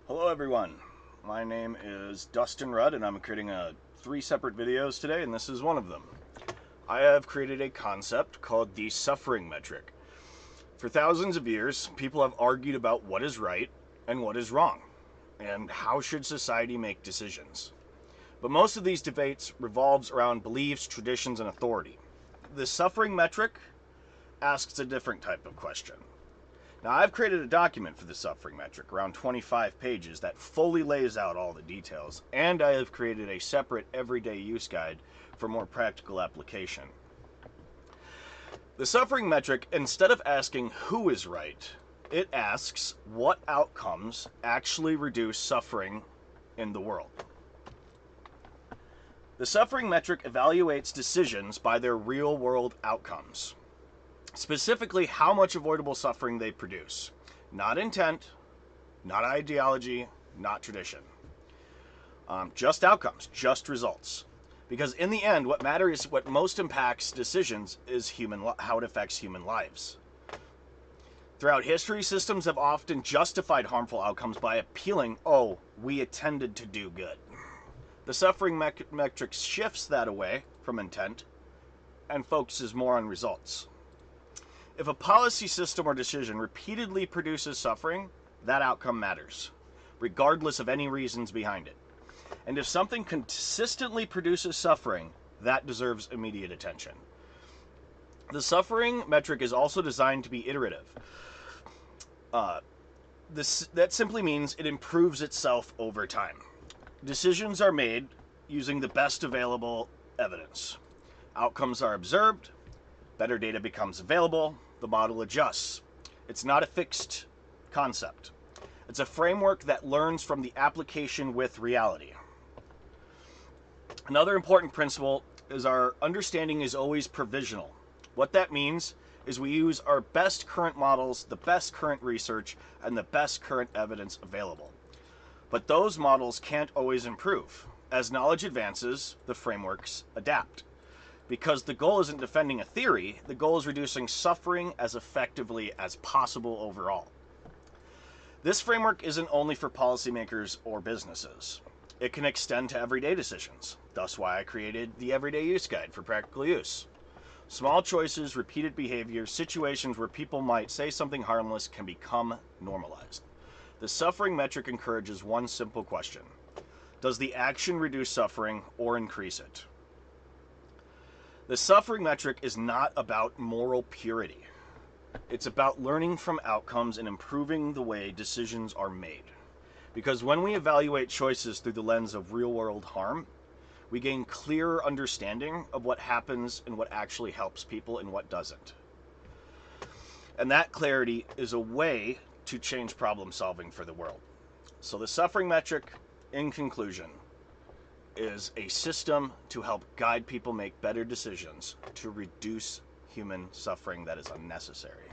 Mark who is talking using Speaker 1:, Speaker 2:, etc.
Speaker 1: Hello everyone, my name is Dustin Rudd and I'm creating 3 separate videos today, and this is one of them. I have created a concept called the suffering metric. For thousands of years, people have argued about what is right and what is wrong, and how should society make decisions. But most of these debates revolves around beliefs, traditions, and authority. The suffering metric asks a different type of question. Now, I've created a document for the suffering metric, around 25 pages, that fully lays out all the details, and I have created a separate everyday use guide for more practical application. The suffering metric, instead of asking who is right, it asks what outcomes actually reduce suffering in the world. The suffering metric evaluates decisions by their real-world outcomes. Specifically, how much avoidable suffering they produce. Not intent, not ideology, not tradition. Just outcomes, just results. Because in the end, what matters, what most impacts decisions, is how it affects human lives. Throughout history, systems have often justified harmful outcomes by appealing, oh, we intended to do good. The suffering metric shifts that away from intent and focuses more on results. If a policy system or decision repeatedly produces suffering, that outcome matters, regardless of any reasons behind it. And if something consistently produces suffering, that deserves immediate attention. The suffering metric is also designed to be iterative. That simply means it improves itself over time. Decisions are made using the best available evidence. Outcomes are observed, better data becomes available, the model adjusts. It's not a fixed concept. It's a framework that learns from the application with reality. Another important principle is our understanding is always provisional. What that means is we use our best current models, the best current research, and the best current evidence available. But those models can't always improve. As knowledge advances, the frameworks adapt. Because the goal isn't defending a theory, the goal is reducing suffering as effectively as possible overall. This framework isn't only for policymakers or businesses. It can extend to everyday decisions. Thus why I created the Everyday Use Guide for practical use. Small choices, repeated behaviors, situations where people might say something harmless can become normalized. The suffering metric encourages one simple question. Does the action reduce suffering or increase it? The suffering metric is not about moral purity. It's about learning from outcomes and improving the way decisions are made. Because when we evaluate choices through the lens of real-world harm, we gain clearer understanding of what happens and what actually helps people and what doesn't. And that clarity is a way to change problem solving for the world. So the suffering metric, in conclusion, is a system to help guide people make better decisions to reduce human suffering that is unnecessary.